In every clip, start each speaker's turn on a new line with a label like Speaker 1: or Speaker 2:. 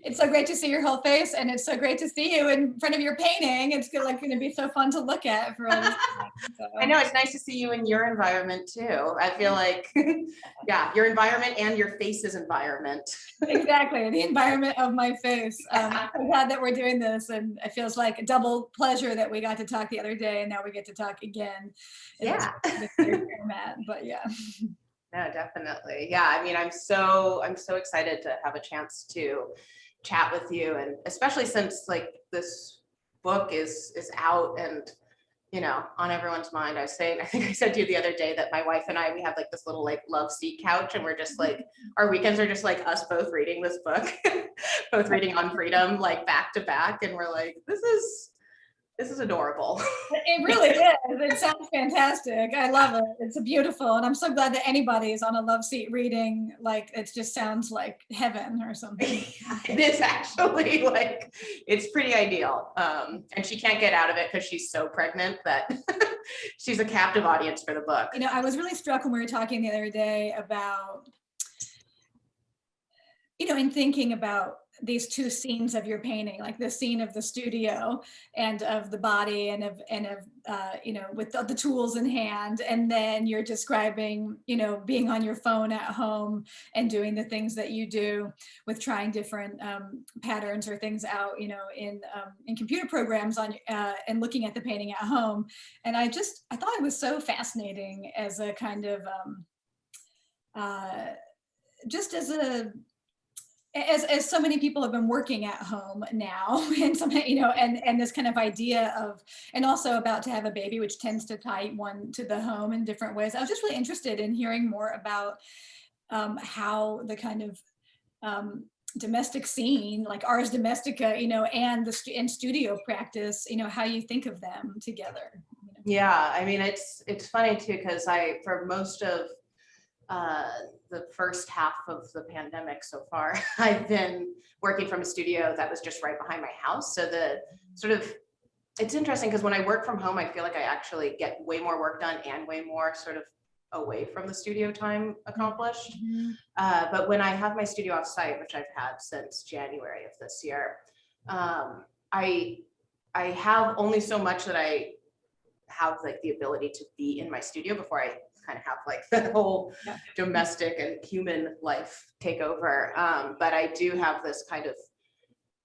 Speaker 1: It's so great to see your whole face, and it's so great to see you in front of your painting. It's going to be so fun to look at for all this time. So.
Speaker 2: I know, it's nice to see you in your environment too. I feel like, yeah, your environment and your face's environment.
Speaker 1: Exactly, the environment of my face. I'm glad that we're doing this, and it feels like a double pleasure that we got to talk the other day, and now we get to talk again.
Speaker 2: Yeah.
Speaker 1: This format, but yeah.
Speaker 2: No, definitely. Yeah, I mean, I'm so excited to have a chance to chat with you, and especially since like this book is out and, you know, on everyone's mind. I think I said to you the other day that my wife and I, we have like this little like love seat couch, and we're just like, our weekends are just like us both reading this book, both reading On Freedom, like back to back, and we're like, this is adorable.
Speaker 1: It really is. It sounds fantastic. I love it. It's beautiful. And I'm so glad that anybody is on a love seat reading. Like, it just sounds like heaven or something.
Speaker 2: It is actually, like, it's pretty ideal. And she can't get out of it because she's so pregnant that she's a captive audience for the book.
Speaker 1: You know, I was really struck when we were talking the other day about, you know, in thinking about these two scenes of your painting, like the scene of the studio and of the body and of you know, with the tools in hand, and then you're describing, you know, being on your phone at home and doing the things that you do with trying different patterns or things out, you know, in computer programs on and looking at the painting at home. And I thought it was so fascinating as a kind of just as so many people have been working at home now, and some, you know, and this kind of idea of, and also about to have a baby, which tends to tie one to the home in different ways. I was just really interested in hearing more about how the kind of domestic scene, like Ars Domestica, you know, and the studio practice, you know, how you think of them together. You know?
Speaker 2: Yeah, I mean, it's funny too, because for most of the first half of the pandemic so far, I've been working from a studio that was just right behind my house. So it's interesting because when I work from home, I feel like I actually get way more work done and way more sort of away from the studio time accomplished.
Speaker 1: Mm-hmm.
Speaker 2: But when I have my studio off site, which I've had since January of this year, I have only so much that I have like the ability to be in my studio before I kind of have like the whole domestic and human life take over. But I do have this kind of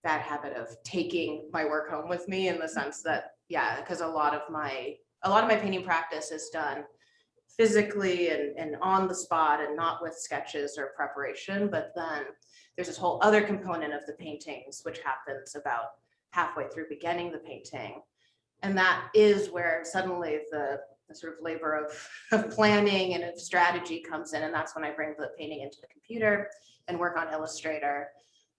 Speaker 2: bad habit of taking my work home with me, in the sense that, yeah, because a lot of my painting practice is done physically and on the spot, and not with sketches or preparation. But then there's this whole other component of the paintings, which happens about halfway through beginning the painting. And that is where suddenly the sort of labor of planning and of strategy comes in. And that's when I bring the painting into the computer and work on Illustrator.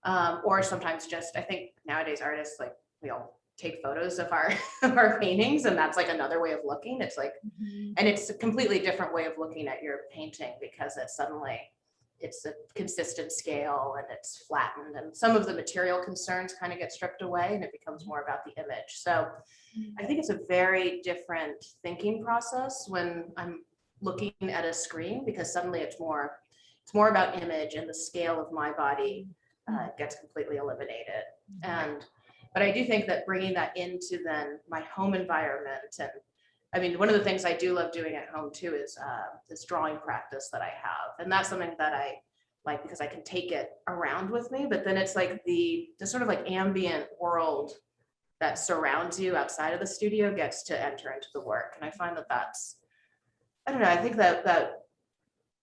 Speaker 2: Or sometimes just, I think nowadays artists, like, we all take photos of our paintings, and that's like another way of looking. It's like, and it's a completely different way of looking at your painting, because it's a consistent scale and it's flattened, and some of the material concerns kind of get stripped away, and it becomes more about the image. So I think it's a very different thinking process when I'm looking at a screen, because suddenly it's more about image, and the scale of my body gets completely eliminated. But I do think that bringing that into then my home environment, and I mean, one of the things I do love doing at home too is this drawing practice that I have. And that's something that I like because I can take it around with me, but then it's like the sort of like ambient world that surrounds you outside of the studio gets to enter into the work. And I find that that's, I don't know, I think that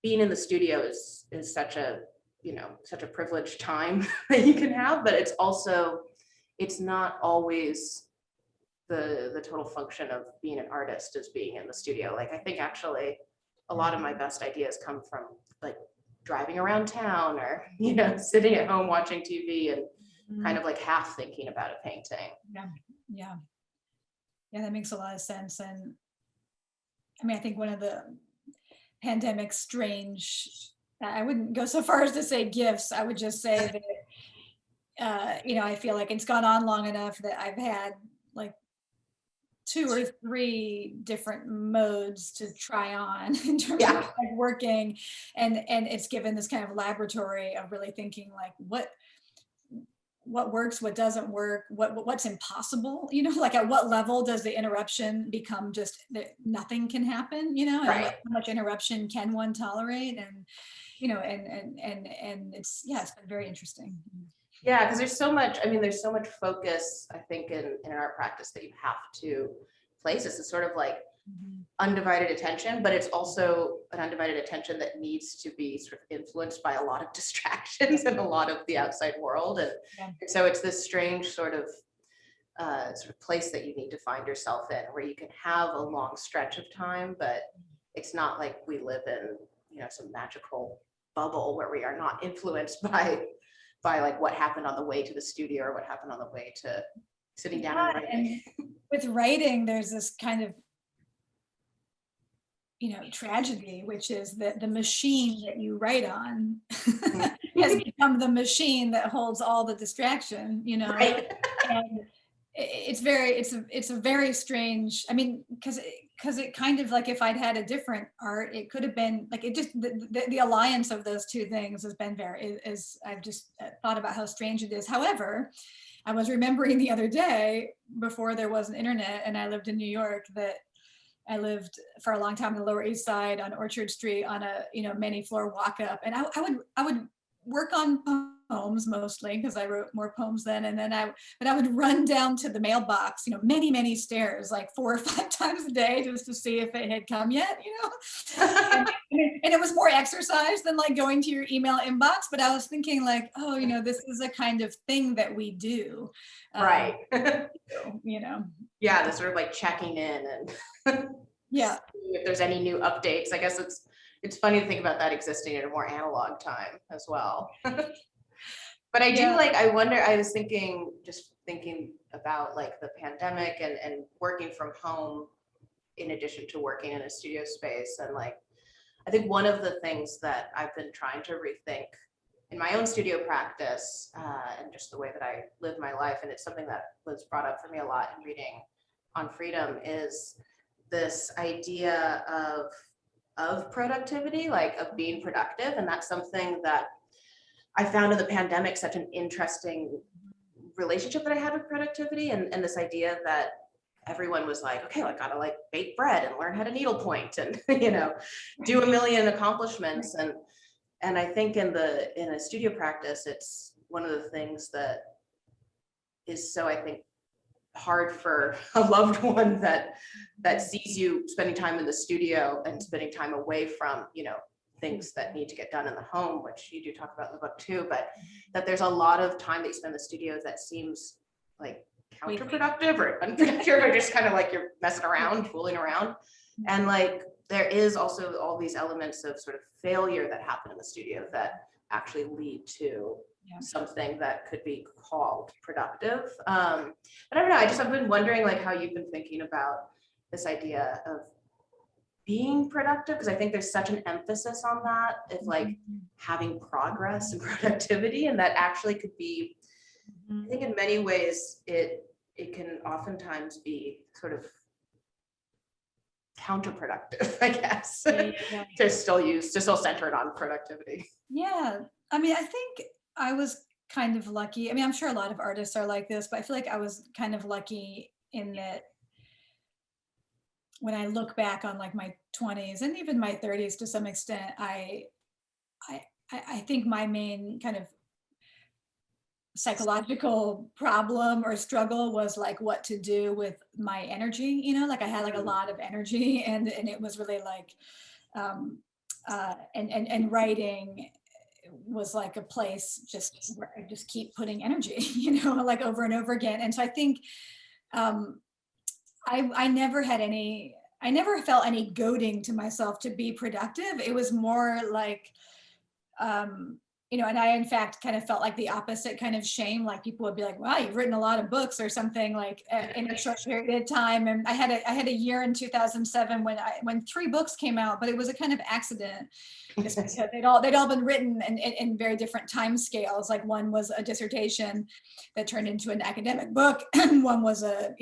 Speaker 2: being in the studio is such a, you know, such a privileged time that you can have, but it's also, it's not always the total function of being an artist is being in the studio. Like, I think actually a lot of my best ideas come from like driving around town, or, you know, sitting at home watching TV and kind of like half thinking about a painting.
Speaker 1: Yeah, that makes a lot of sense. And I mean, I think one of the pandemic's strange, I wouldn't go so far as to say gifts, I would just say that you know, I feel like it's gone on long enough that I've had like 2 or 3 different modes to try on in terms of like working, and it's given this kind of laboratory of really thinking like, what works, what doesn't work, what's impossible, you know, like at what level does the interruption become just that nothing can happen, you know, and
Speaker 2: Right.
Speaker 1: how much interruption can one tolerate, and you know, and it's, yeah, it's been very interesting.
Speaker 2: Yeah, because there's so much, I mean, there's so much focus, I think, in our practice that you have to place this. It's sort of like undivided attention, but it's also an undivided attention that needs to be sort of influenced by a lot of distractions and a lot of the outside world. And,
Speaker 1: Yeah.
Speaker 2: and so it's this strange sort of place that you need to find yourself in, where you can have a long stretch of time, but it's not like we live in, you know, some magical bubble where we are not influenced by like what happened on the way to the studio or what happened on the way to sitting down and writing.
Speaker 1: And with writing, there's this kind of, you know, tragedy, which is that the machine that you write on has become the machine that holds all the distraction, you know.
Speaker 2: Right.
Speaker 1: And it's a very strange, I mean, because it kind of like, if I'd had a different art, it could have been like, it just, the alliance of those two things has been I've just thought about how strange it is. However, I was remembering the other day, before there was an internet and I lived in New York, that I lived for a long time on the Lower East Side on Orchard Street on a, you know, many floor walk up, and I would work on poems mostly, because I wrote more poems then, and then I would run down to the mailbox, you know, many stairs, like 4 or 5 times a day, just to see if it had come yet, you know. and it was more exercise than like going to your email inbox, but I was thinking like, oh, you know, this is a kind of thing that we do,
Speaker 2: Right.
Speaker 1: you know.
Speaker 2: Yeah, the sort of like checking in and
Speaker 1: Yeah.
Speaker 2: if there's any new updates. I guess it's funny to think about that existing in a more analog time as well. But I do like, I wonder, I was thinking about like the pandemic and working from home in addition to working in a studio space. And like, I think one of the things that I've been trying to rethink in my own studio practice and just the way that I live my life, and it's something that was brought up for me a lot in reading on freedom, is this idea of productivity, like of being productive. And that's something that I found in the pandemic such an interesting relationship that I had with productivity, and this idea that everyone was like, okay, well, I gotta like bake bread and learn how to needlepoint and, you know, do a million accomplishments. And I think in a studio practice, it's one of the things that is so, I think, hard for a loved one that sees you spending time in the studio and spending time away from, you know, things that need to get done in the home, which you do talk about in the book too, but that there's a lot of time that you spend in the studio that seems like counterproductive or unproductive, or just kind of like you're messing around, fooling around. And like, there is also all these elements of sort of failure that happen in the studio that actually lead to something that could be called productive. But I don't know, I've been wondering like how you've been thinking about this idea of being productive, because I think there's such an emphasis on that, of like having progress and productivity, and that actually could be, I think in many ways, it can oftentimes be sort of counterproductive, I guess, to still center it on productivity.
Speaker 1: Yeah, I mean, I think I was kind of lucky. I mean, I'm sure a lot of artists are like this, but I feel like I was kind of lucky in that when I look back on like my 20s and even my 30s to some extent, I think my main kind of psychological problem or struggle was like what to do with my energy, you know, like I had like a lot of energy, and it was really like and writing was like a place just where I just keep putting energy, you know, like over and over again. And so I think I never felt any goading to myself to be productive. It was more like, you know, and I in fact kind of felt like the opposite kind of shame. Like people would be like, wow, you've written a lot of books or something, like in a short period of time. And I had a year in 2007 when 3 books came out, but it was a kind of accident, just because they'd all been written in very different time scales. Like one was a dissertation that turned into an academic book, and one was a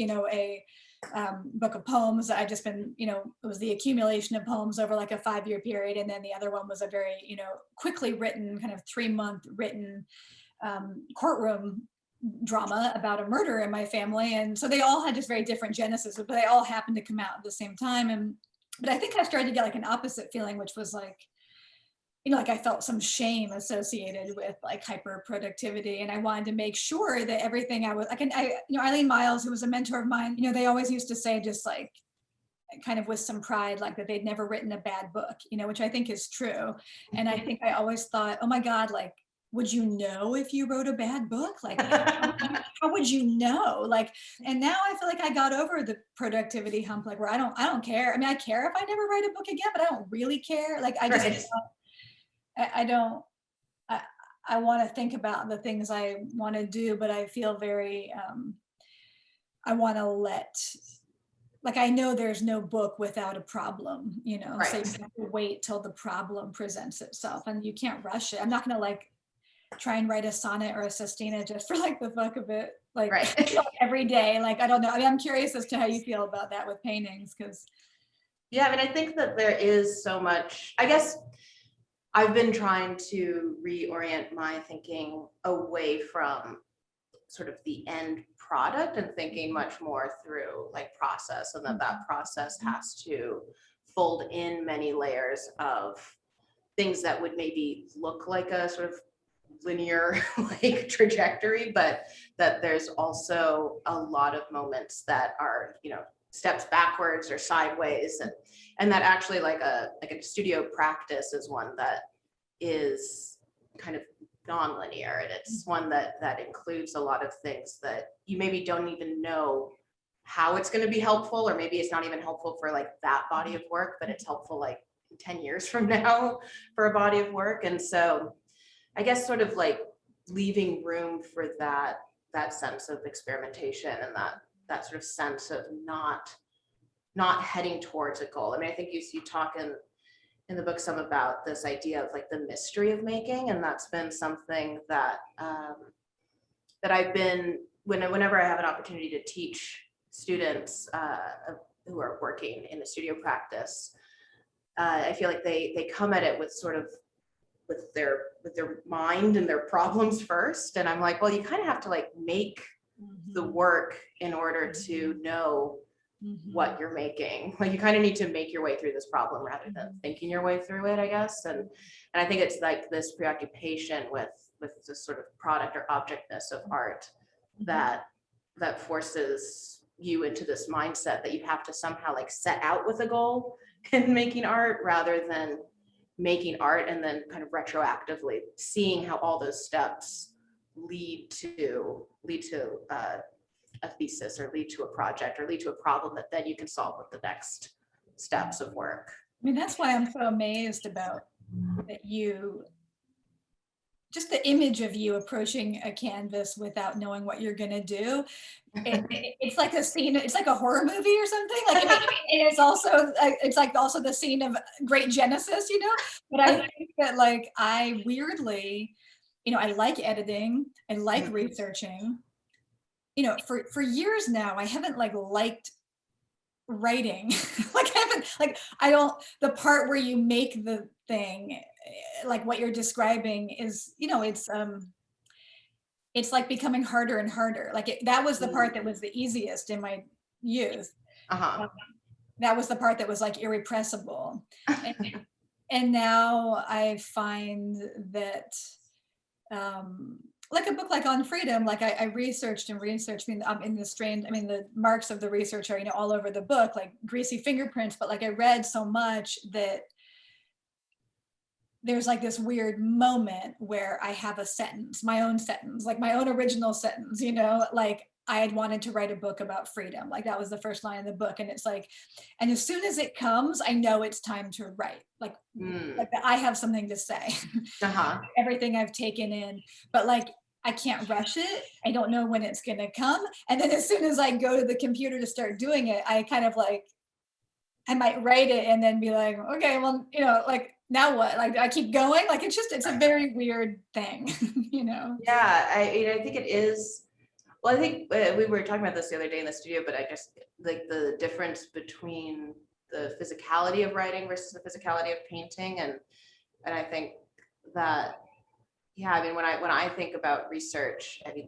Speaker 1: book of poems that I'd just been, you know, it was the accumulation of poems over like a 5-year period. And then the other one was a very, you know, quickly written kind of 3-month written courtroom drama about a murder in my family. And so they all had just very different genesis, but they all happened to come out at the same time. But I think I started to get like an opposite feeling, which was like, like I felt some shame associated with like hyper productivity. And I wanted to make sure that everything I was, Eileen Miles, who was a mentor of mine, they always used to say, just like, kind of with some pride, like that they'd never written a bad book, which I think is true. And I think I always thought, oh my God, like, would you know if you wrote a bad book? Like, how would you know? Like, and now I feel like I got over the productivity hump, like where I don't care. I mean, I care if I never write a book again, but I don't really care. Like, I just, I don't, I want to think about the things I want to do, but I feel very, I want to like, I know there's no book without a problem, so you have to wait till the problem presents itself, and you can't rush it. I'm not going to like try and write a sonnet or a sestina just for like the fuck of it, like every day. Like, I don't know. I mean, I'm curious as to how you feel about that with paintings, because.
Speaker 2: Yeah, I mean, I think that there is so much, I guess I've been trying to reorient my thinking away from sort of the end product and thinking much more through like process, and that process has to fold in many layers of things that would maybe look like a sort of linear like trajectory, but that there's also a lot of moments that are, steps backwards or sideways, and that actually like a studio practice is one that is kind of non-linear, and it's one that includes a lot of things that you maybe don't even know how it's going to be helpful, or maybe it's not even helpful for like that body of work, but it's helpful like 10 years from now for a body of work. And so I guess sort of like leaving room for that sense of experimentation, and that sort of sense of not heading towards a goal. I mean, I think you talk in the book some about this idea of like the mystery of making, and that's been something that that I've been, whenever I have an opportunity to teach students who are working in the studio practice, I feel like they come at it with sort of with their mind and their problems first, and I'm like, well, you kind of have to like make the work in order to know what you're making. Like, you kind of need to make your way through this problem rather than thinking your way through it, I guess. And I think it's like this preoccupation with this sort of product or objectness of art that forces you into this mindset that you have to somehow like set out with a goal in making art, rather than making art and then kind of retroactively seeing how all those steps lead to a thesis, or lead to a project, or lead to a problem that then you can solve with the next steps of work.
Speaker 1: I mean, that's why I'm so amazed about that just the image of you approaching a canvas without knowing what you're going to do. It's like a scene, it's like a horror movie or something. Like, and it's like also the scene of Great Genesis, but I think that like, I weirdly, I like editing, I like researching, for years now, I haven't liked writing. The part where you make the thing, like what you're describing is, it's like becoming harder and harder. Like that was the part that was the easiest in my youth. That was the part that was like irrepressible. And now I find that, like a book like On Freedom, like I researched. I mean, in the strain, I mean, the marks of the research are, all over the book, like greasy fingerprints, but like I read so much that there's like this weird moment where I have a sentence, my own sentence, like my own original sentence, like I had wanted to write a book about freedom. Like that was the first line of the book. And it's like, and as soon as it comes, I know it's time to write. Like I have something to say, everything I've taken in, but like, I can't rush it. I don't know when it's going to come. And then as soon as I go to the computer to start doing it, I kind of like, I might write it and then be like, okay, well, like now what? Like I keep going. Like it's a very weird thing,
Speaker 2: Yeah, I think it is. Well, I think we were talking about this the other day in the studio, but I guess like the difference between the physicality of writing versus the physicality of painting, and I think that, yeah, I mean, when I think about research, I mean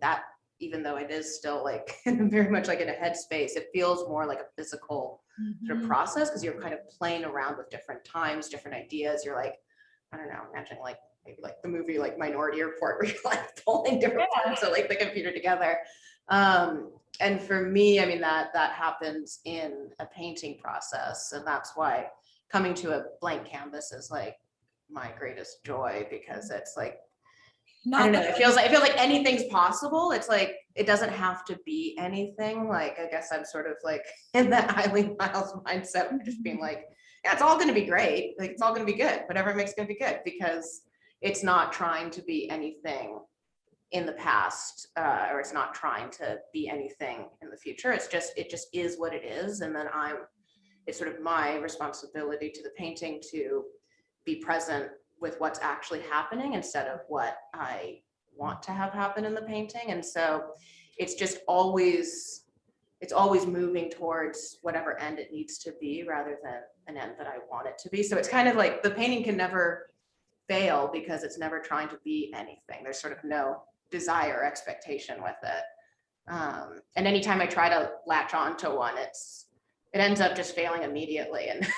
Speaker 2: even though it is still like very much like in a headspace, it feels more like a physical sort of process, because you're kind of playing around with different times, different ideas. You're like, I don't know, imagining like maybe like the movie like Minority Report, where you're like pulling different parts of like the computer together. And for me, I mean, that happens in a painting process, and that's why coming to a blank canvas is like my greatest joy, because it's like, I don't know, it feels like anything's possible. It's like, it doesn't have to be anything. Like, I guess I'm sort of like in that Eileen Miles mindset of just being like, yeah, it's all going to be great. Like, it's all going to be good. Whatever makes it going to be good, because it's not trying to be anything in the past, or it's not trying to be anything in the future. It just is what it is. And then it's sort of my responsibility to the painting to be present with what's actually happening instead of what I want to have happen in the painting. And so it's just always moving towards whatever end it needs to be, rather than an end that I want it to be. So it's kind of like the painting can never fail, because it's never trying to be anything. There's sort of no desire or expectation with it. And anytime I try to latch on to one, it ends up just failing immediately. And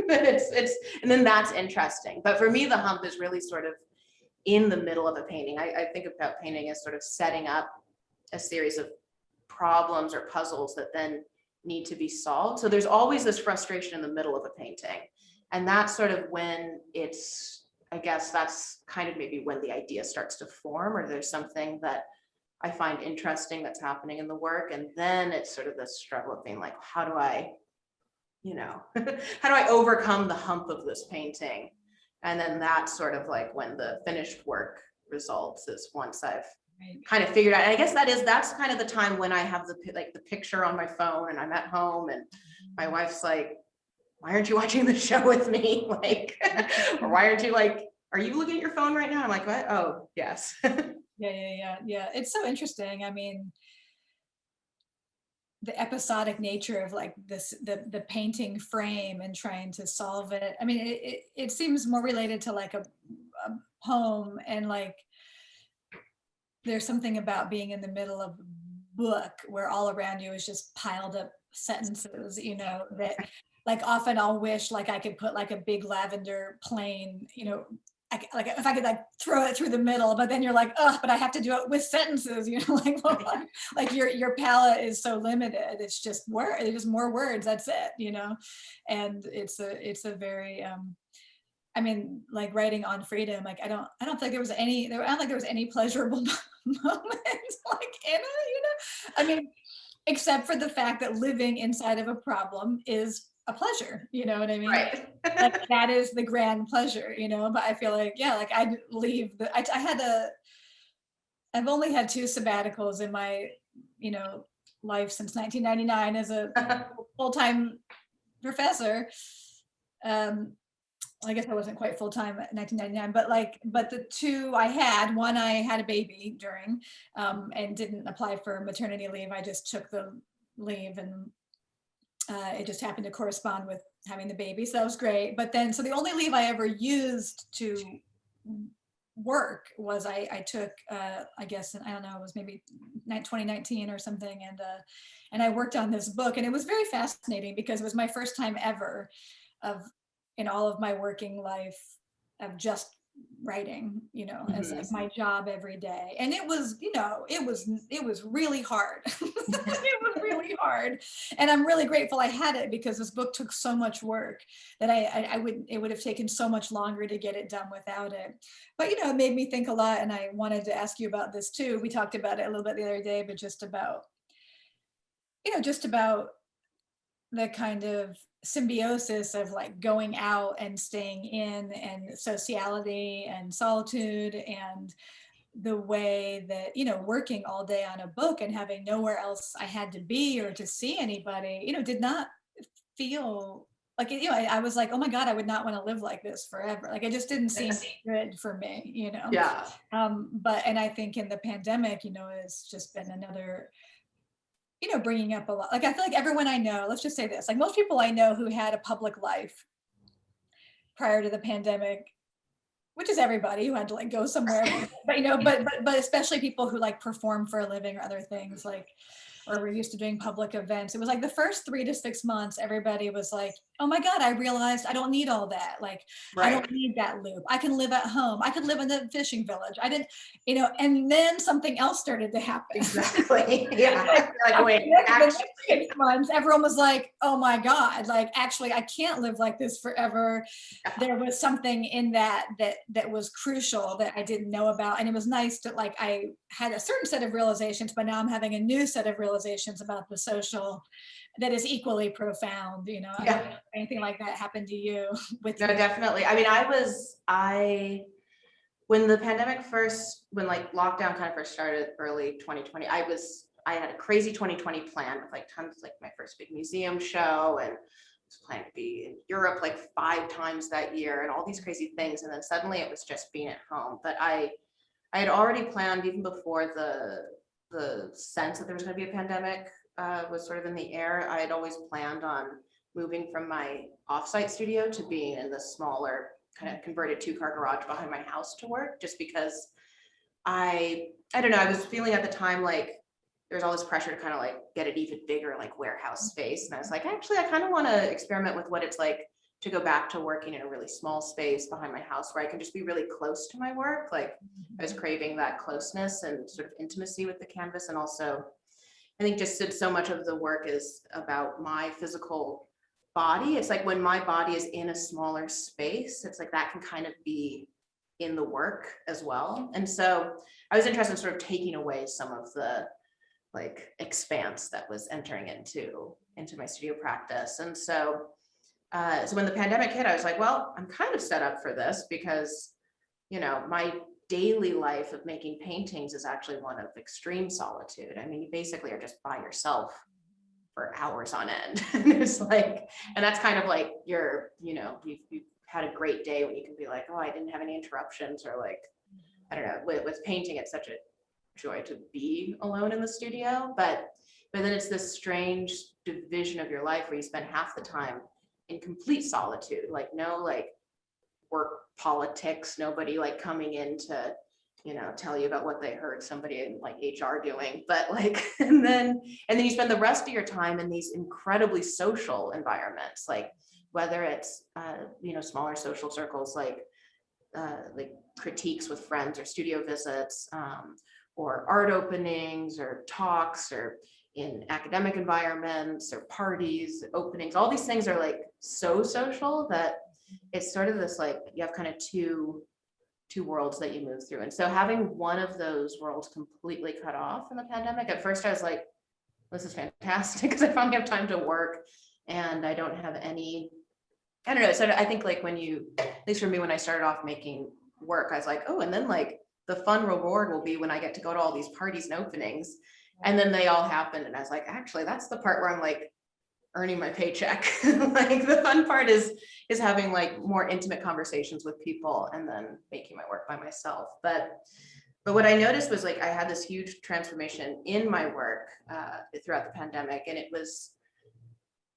Speaker 2: and then that's interesting. But for me, the hump is really sort of in the middle of a painting. I think about painting as sort of setting up a series of problems or puzzles that then need to be solved. So there's always this frustration in the middle of a painting. And that's sort of when I guess that's kind of maybe when the idea starts to form, or there's something that I find interesting that's happening in the work. And then it's sort of the struggle of being like, how do I overcome the hump of this painting? And then that's sort of like when the finished work results, is once I've kind of figured out. And I guess that's kind of the time when I have the picture on my phone and I'm at home and my wife's like, why aren't you watching the show with me? Like, or why aren't you like, are you looking at your phone right now? I'm like, what? Oh, yes.
Speaker 1: Yeah. It's so interesting. I mean, the episodic nature of like the painting frame and trying to solve it. I mean, it seems more related to like a poem, and like there's something about being in the middle of a book where all around you is just piled up sentences, that like often I'll wish like I could put like a big lavender plane, like if I could like throw it through the middle, but then you're like, oh, but I have to do it with sentences, like, well, like your palette is so limited. It's just more words. That's it, and it's a very, I mean, like writing on freedom, like I don't think there was any pleasurable moments like in it, I mean, except for the fact that living inside of a problem is a pleasure, you know what I mean?
Speaker 2: Right.
Speaker 1: Like that is the grand pleasure, but I feel like, yeah, like I'd leave I've only had 2 sabbaticals in my, life since 1999 as a full-time professor. I guess I wasn't quite full-time in 1999, but the 2 I had, one I had a baby during, and didn't apply for maternity leave. I just took the leave, and it just happened to correspond with having the baby. So that was great. But then, so the only leave I ever used to work was I took, I guess, I don't know, it was maybe 2019 or something. And I worked on this book, and it was very fascinating because it was my first time ever in all of my working life of just writing, as like my job every day. And it was, it was really hard. It was really hard. And I'm really grateful I had it, because this book took so much work that it would have taken so much longer to get it done without it. But, it made me think a lot. And I wanted to ask you about this too. We talked about it a little bit the other day, but just about the kind of symbiosis of like going out and staying in, and sociality and solitude, and the way that, working all day on a book and having nowhere else I had to be or to see anybody, did not feel like, I was like, oh my God, I would not want to live like this forever. Like, it just didn't seem good for me,
Speaker 2: Yeah.
Speaker 1: And I think in the pandemic, it's just been another, bringing up a lot. Like, I feel like everyone I know, let's just say this, like most people I know who had a public life prior to the pandemic which is everybody who had to like go somewhere, but but especially people who like perform for a living or other things, like, or we're used to doing public events. It was like the first 3 to 6 months, everybody was like, oh my God, I realized I don't need all that. Like, I don't need that loop. I can live at home. I could live in the fishing village. I didn't, and then something else started to happen.
Speaker 2: Exactly. Yeah.
Speaker 1: Like, wait, actually, 6 months, everyone was like, oh my God, like, actually, I can't live like this forever. There was something in that was crucial that I didn't know about. And it was nice that like I had a certain set of realizations, but now I'm having a new set of realizations about the social that is equally profound.
Speaker 2: Yeah.
Speaker 1: Anything like that happened to you?
Speaker 2: No, definitely. I mean, when the pandemic when like lockdown kind of first started early 2020, I had a crazy 2020 plan with like tons, like my first big museum show, and was planning to be in Europe like 5 times that year and all these crazy things. And then suddenly it was just being at home. But I had already planned, even before the sense that there was going to be a pandemic was sort of in the air. I had always planned on moving from my offsite studio to being in the smaller kind of converted 2-car garage behind my house to work, just because I don't know, I was feeling at the time like there's all this pressure to kind of like get an even bigger like warehouse space. And I was like, actually, I kind of want to experiment with what it's like to go back to working in a really small space behind my house where I can just be really close to my work. Like I was craving that closeness and sort of intimacy with the canvas. And also, I think just so much of the work is about my physical body. It's like when my body is in a smaller space, it's like that can kind of be in the work as well. And so I was interested in sort of taking away some of the like expanse that was entering into my studio practice. And so when the pandemic hit, I was like, well, I'm kind of set up for this because, my daily life of making paintings is actually one of extreme solitude. I mean, you basically are just by yourself for hours on end. And it's like, and that's kind of like you've had a great day when you can be like, oh, I didn't have any interruptions, or like, I don't know, with painting, it's such a joy to be alone in the studio, but then it's this strange division of your life where you spend half the time in complete solitude, like no like work politics, nobody like coming in to tell you about what they heard somebody in like HR doing, but like and then you spend the rest of your time in these incredibly social environments, like whether it's smaller social circles like critiques with friends or studio visits, or art openings or talks, or in academic environments or parties, openings. All these things are like so social that it's sort of this like you have kind of two worlds that you move through. And so having one of those worlds completely cut off in the pandemic, at first I was like, this is fantastic because I finally have time to work and I don't have any, I don't know. So I think like when at least for me, when I started off making work, I was like, oh, and then like the fun reward will be when I get to go to all these parties and openings. And then they all happened. And I was like, actually, that's the part where I'm like earning my paycheck. Like the fun part is having like more intimate conversations with people and then making my work by myself. But what I noticed was like I had this huge transformation in my work throughout the pandemic. And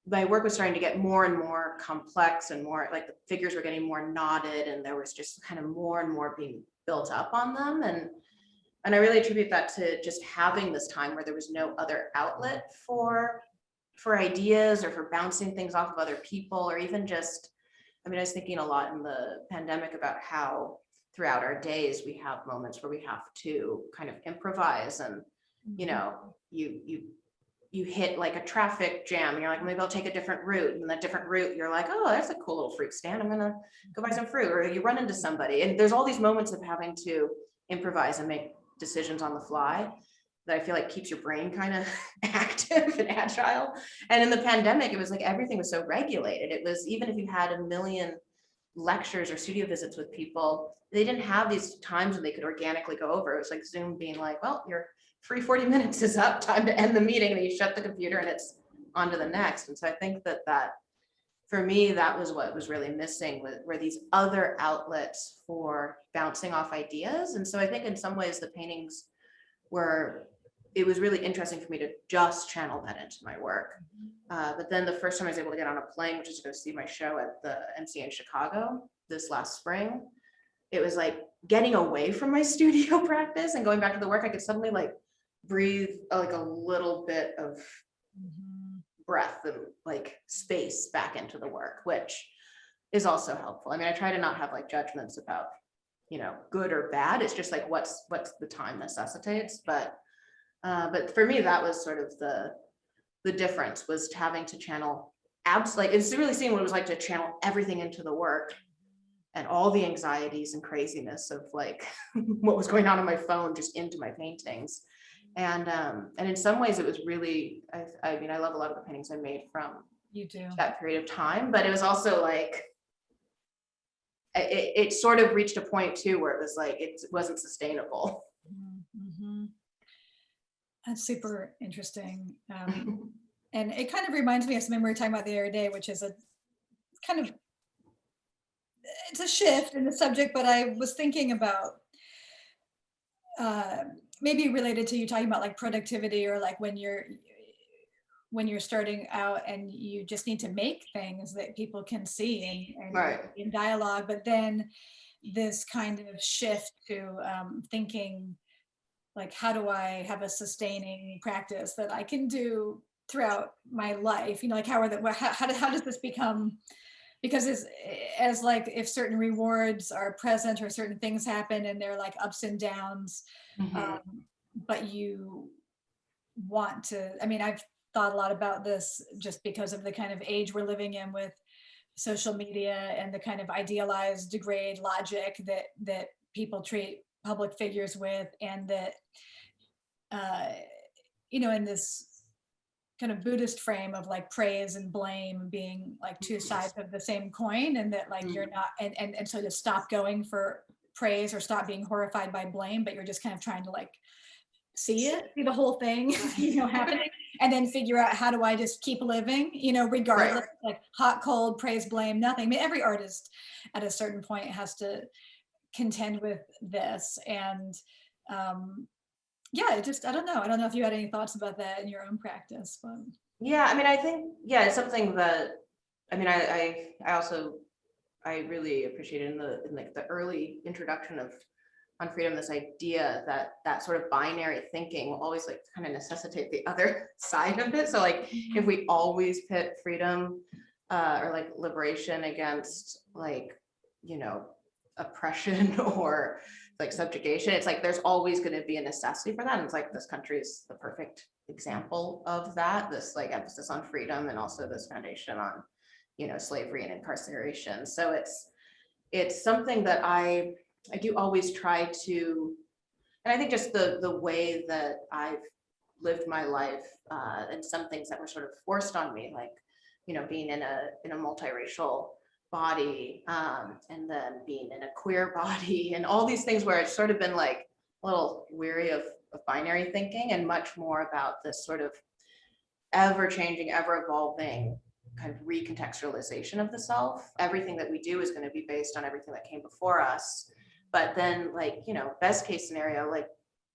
Speaker 2: my work was starting to get more and more complex, and more like the figures were getting more knotted, and there was just kind of more and more being built up on them. And I really attribute that to just having this time where there was no other outlet for ideas or for bouncing things off of other people, or even just, I mean, I was thinking a lot in the pandemic about how throughout our days we have moments where we have to kind of improvise, and you hit like a traffic jam and you're like, maybe I'll take a different route, and that different route you're like, oh, that's a cool little fruit stand, I'm gonna go buy some fruit. Or you run into somebody, and there's all these moments of having to improvise and make decisions on the fly that I feel like keeps your brain kind of active and agile. And in the pandemic, it was like everything was so regulated. It was, even if you had a million lectures or studio visits with people, they didn't have these times when they could organically go over. It was like Zoom being like, well, your free 40 minutes is up, time to end the meeting, and you shut the computer and it's on to the next. And so I think that for me, that was what was really missing, were these other outlets for bouncing off ideas. And so I think in some ways the paintings it was really interesting for me to just channel that into my work. But then the first time I was able to get on a plane, which is to go see my show at the MCA in Chicago this last spring, it was like getting away from my studio practice and going back to the work, I could suddenly like breathe like a little bit of breath and like space back into the work, which is also helpful. I mean, I try to not have like judgments about, you know, good or bad. It's just like what's the time necessitates. But for me, that was sort of the difference, was having to channel like it's really seeing what it was like to channel everything into the work and all the anxieties and craziness of like what was going on my phone just into my paintings. And in some ways it was really, I mean, I love a lot of the paintings I made from that period of time, but it was also like, it sort of reached a point too where it was like, it wasn't sustainable.
Speaker 1: That's super interesting. And it kind of reminds me of something we were talking about the other day, which is a kind of, it's a shift in the subject, but I was thinking about maybe related to you talking about like productivity, or like when you're starting out and you just need to make things that people can see and
Speaker 2: Right.
Speaker 1: in dialogue, but then this kind of shift to thinking like, how do I have a sustaining practice that I can do throughout my life? You know, like how does this become, because as like if certain rewards are present or certain things happen and they're like ups and downs, but you want to, I mean, I've thought a lot about this just because of the kind of age we're living in with social media and the kind of idealized degrade logic that people treat public figures with, and that you know, in this kind of Buddhist frame of like praise and blame being like two sides of the same coin, and that like you're not, and so to stop going for praise or stop being horrified by blame, but you're just kind of trying to like see the whole thing, you know, happening, and then figure out, how do I just keep living, you know, regardless, like hot, cold, praise, blame, nothing. I mean, every artist at a certain point has to contend with this. And yeah, I don't know if you had any thoughts about that in your own practice, but
Speaker 2: yeah, I mean, I think, yeah, it's something that, I mean, I really appreciated in like the early introduction of On Freedom, this idea that sort of binary thinking will always like kind of necessitate the other side of it. So like if we always pit freedom or like liberation against like, you know, oppression or like subjugation, it's like there's always going to be a necessity for that. And it's like this country is the perfect example of that, this like emphasis on freedom and also this foundation on, you know, slavery and incarceration. So it's something that I do always try to, and I think just the way that I've lived my life and some things that were sort of forced on me, like, you know, being in a multiracial body and then being in a queer body and all these things where it's sort of been like a little weary of binary thinking and much more about this sort of ever changing, ever evolving kind of recontextualization of the self. Everything that we do is going to be based on everything that came before us. But then, like, you know, best case scenario, like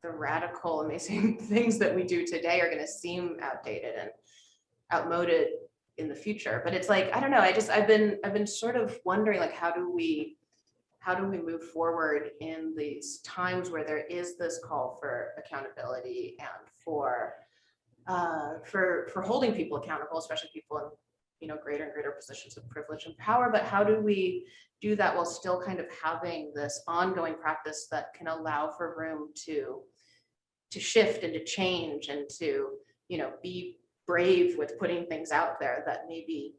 Speaker 2: the radical, amazing things that we do today are going to seem outdated and outmoded in the future. But it's like, I don't know, I've been sort of wondering, like, how do we move forward in these times where there is this call for accountability and for holding people accountable, especially people in, you know, greater and greater positions of privilege and power. But how do we do that while still kind of having this ongoing practice that can allow for room to shift and to change and to, you know, be brave with putting things out there that maybe,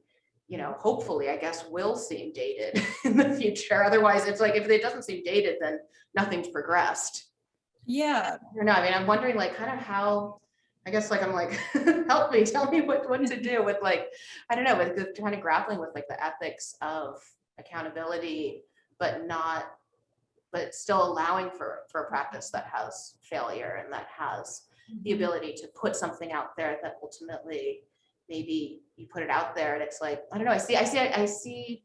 Speaker 2: you know, hopefully, I guess, will seem dated in the future. Otherwise, it's like, if it doesn't seem dated, then nothing's progressed.
Speaker 1: yeah.
Speaker 2: I don't know. I mean, I'm wondering, like, kind of how, I guess, like, I'm like, help me, tell me what to do with, like, I don't know, with kind of grappling with like the ethics of accountability, but still allowing for a practice that has failure and that has the ability to put something out there that ultimately maybe you put it out there and it's like, I don't know, I see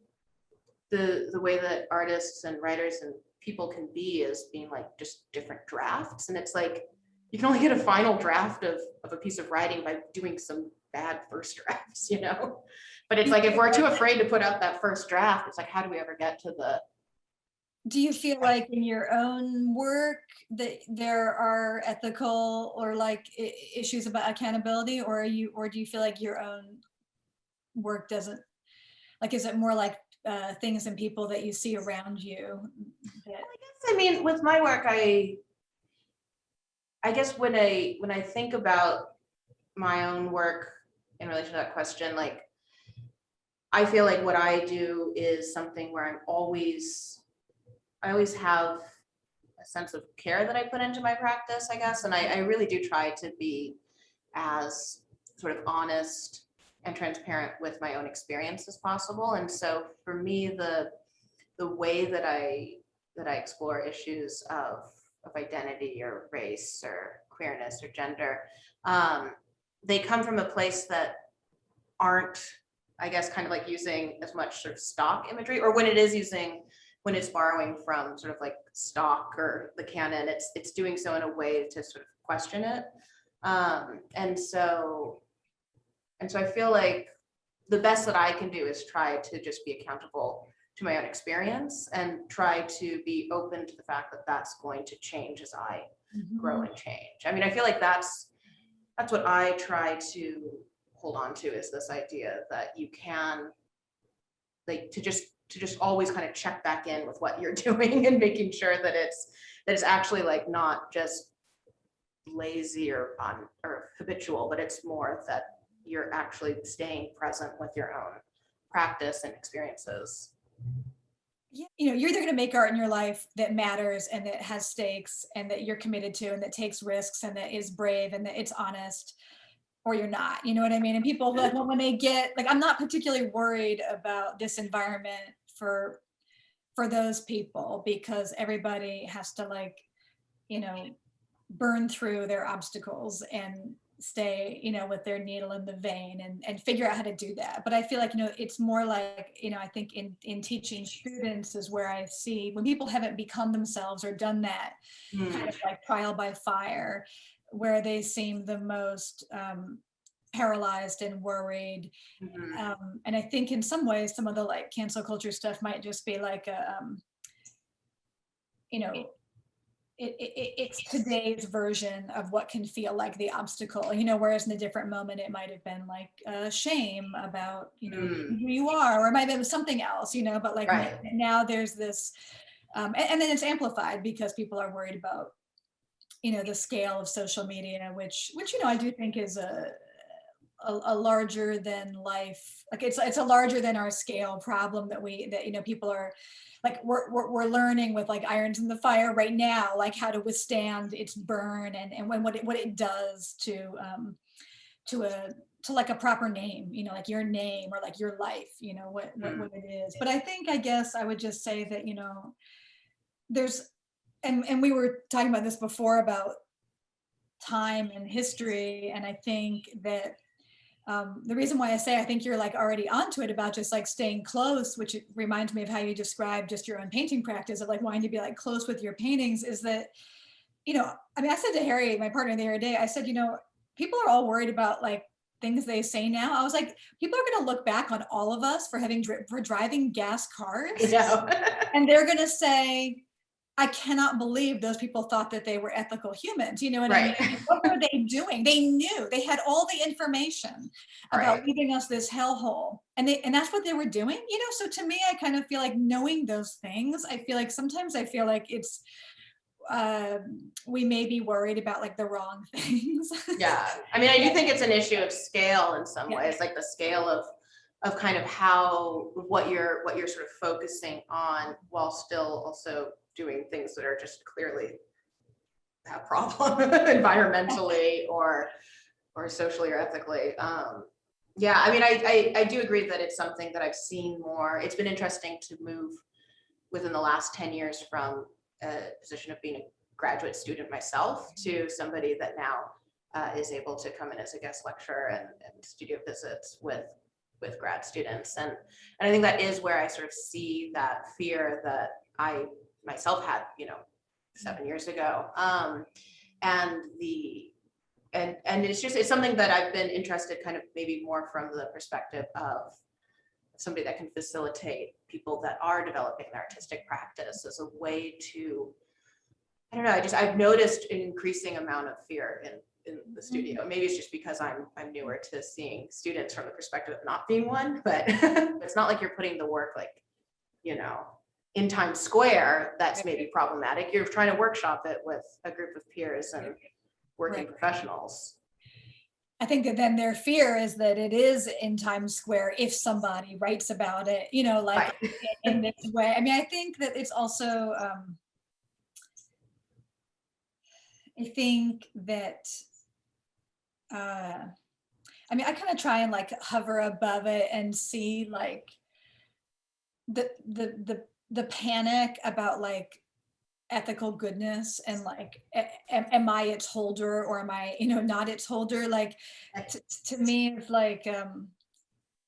Speaker 2: the way that artists and writers and people can be as being like just different drafts. And it's like, you can only get a final draft of a piece of writing by doing some bad first drafts, you know? But it's like, if we're too afraid to put out that first draft, it's like, how do we ever get to
Speaker 1: Do you feel like in your own work that there are ethical or like issues about accountability, or do you feel like your own work doesn't, like, is it more like things and people that you see around you that,
Speaker 2: I mean, with my work, I guess when I think about my own work in relation to that question, like, I feel like what I do is something where I always have a sense of care that I put into my practice, I guess. And I really do try to be as sort of honest and transparent with my own experience as possible. And so for me, the way that I explore issues of identity or race or queerness or gender, they come from a place that aren't, I guess, kind of like using as much sort of stock imagery, or when it's borrowing from sort of like stock or the canon, it's doing so in a way to sort of question it. And so I feel like the best that I can do is try to just be accountable to my own experience and try to be open to the fact that that's going to change as I grow and change. I mean, I feel like that's what I try to hold on to, is this idea that you can, like, to just always kind of check back in with what you're doing and making sure that it's actually like not just lazy or habitual, but it's more that you're actually staying present with your own practice and experiences.
Speaker 1: yeah, you're either going to make art in your life that matters and that has stakes and that you're committed to and that takes risks and that is brave and that it's honest, or you're not, you know what I mean? And people like, well, when they get, like, I'm not particularly worried about this environment for those people, because everybody has to, like, burn through their obstacles and stay, with their needle in the vein and figure out how to do that. But I feel like, it's more like, I think in teaching students is where I see when people haven't become themselves or done that kind of like trial by fire, where they seem the most paralyzed and worried. And I think in some ways, some of the like cancel culture stuff might just be like it's today's version of what can feel like the obstacle, whereas in a different moment it might have been like shame about who you are, or it might have been something else, but like
Speaker 2: right.
Speaker 1: now there's this and then it's amplified because people are worried about the scale of social media, which I do think is a larger than life, like it's a larger than our scale problem that people are like, we're learning with like irons in the fire right now, like how to withstand its burn and what it does to like a proper name, like your name or like your life, what it is. But I guess I would just say that there's and we were talking about this before about time and history, and I think that the reason why I say I think you're like already onto it about just like staying close, which reminds me of how you described just your own painting practice of like wanting to be like close with your paintings, is that, I mean, I said to Harry, my partner, the other day, I said, people are all worried about like things they say now. I was like, people are going to look back on all of us for for driving gas cars. And they're going to say, I cannot believe those people thought that they were ethical humans. You know what I mean? What were they doing? They knew, they had all the information about leaving us this hellhole. And that's what they were doing, So to me, I kind of feel like knowing those things, I feel like sometimes I feel like it's, we may be worried about like the wrong things.
Speaker 2: Yeah. I mean, I do think it's an issue of scale in some ways, like the scale of kind of what you're sort of focusing on while still also doing things that are just clearly a problem environmentally or socially or ethically. Yeah, I mean, I do agree that it's something that I've seen more. It's been interesting to move within the last 10 years from a position of being a graduate student myself to somebody that now is able to come in as a guest lecturer and studio visits with grad students. And I think that is where I sort of see that fear that I myself had, 7 years ago. And it's something that I've been interested kind of maybe more from the perspective of somebody that can facilitate people that are developing their artistic practice as a way to, I don't know, I've noticed an increasing amount of fear in the studio. Maybe it's just because I'm newer to seeing students from the perspective of not being one, but it's not like you're putting the work like, you know, in Times Square. That's maybe problematic. You're trying to workshop it with a group of peers and working professionals.
Speaker 1: I think that then their fear is that it is in Times Square if somebody writes about it, you know, like in this way. I mean, I think that it's also, I think that, I mean, I kind of try and like hover above it and see like the panic about like ethical goodness and like am I its holder or am I, you know, not its holder? Like to me it's like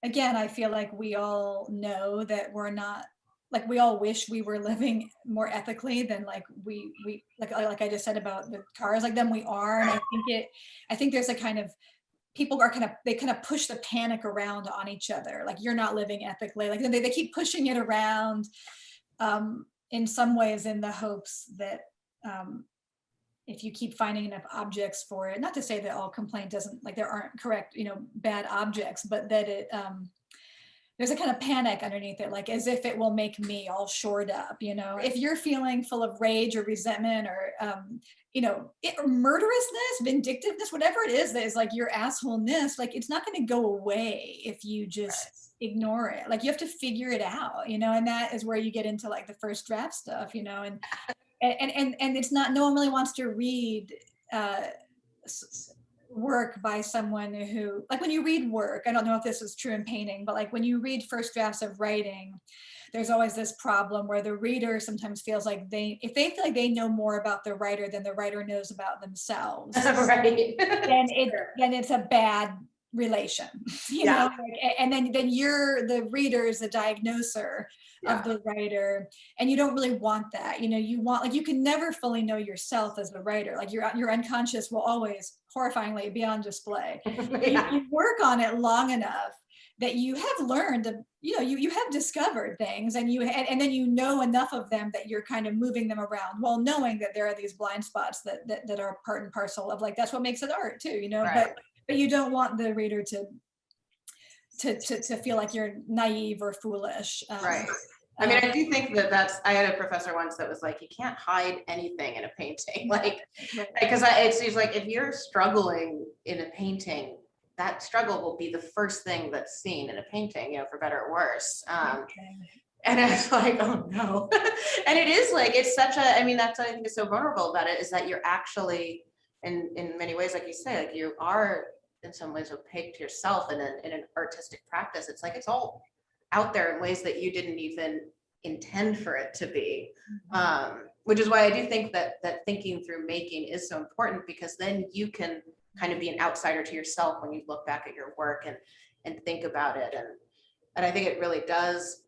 Speaker 1: again, I feel like we all know that we're not, like we all wish we were living more ethically than like we like I just said about the cars, like than we are. And I think there's a kind of, people are they kind of push the panic around on each other, like you're not living ethically, like they keep pushing it around, in some ways in the hopes that if you keep finding enough objects for it, not to say that all complaint doesn't, like there aren't correct, you know, bad objects, but that it, there's a kind of panic underneath it, like as if it will make me all shored up, you know. If you're feeling full of rage or resentment or, you know, murderousness, vindictiveness, whatever it is that is like your assholeness, like it's not going to go away if you just ignore it. Like you have to figure it out, you know, and that is where you get into like the first draft stuff, you know, and it's not, no one really wants to read work by someone who, like when you read work, I don't know if this is true in painting, but like when you read first drafts of writing, there's always this problem where the reader sometimes feels like if they feel like they know more about the writer than the writer knows about themselves,
Speaker 2: Right.
Speaker 1: then it's a bad relation, you know, like, and then you're the reader is the diagnoser of the writer, and you don't really want that, you know. You want, like, you can never fully know yourself as the writer, like your unconscious will always horrifyingly be on display. You work on it long enough that you have learned, you know, you have discovered things, and and then you know enough of them that you're kind of moving them around while knowing that there are these blind spots that are part and parcel of, like, that's what makes it art too, you know. But you don't want the reader to feel like you're naive or foolish.
Speaker 2: Right. I mean, I do think that I had a professor once that was like, you can't hide anything in a painting, like, because it seems like if you're struggling in a painting, that struggle will be the first thing that's seen in a painting, you know, for better or worse. And I was like, oh no. And it is like, it's such a, I mean, that's what I think is so vulnerable about it, is that you're actually, in many ways, like you say, like you are in some ways opaque to yourself in an artistic practice. It's like, it's all out there in ways that you didn't even intend for it to be. Which is why I do think that thinking through making is so important, because then you can kind of be an outsider to yourself when you look back at your work and think about it. And I think it really does,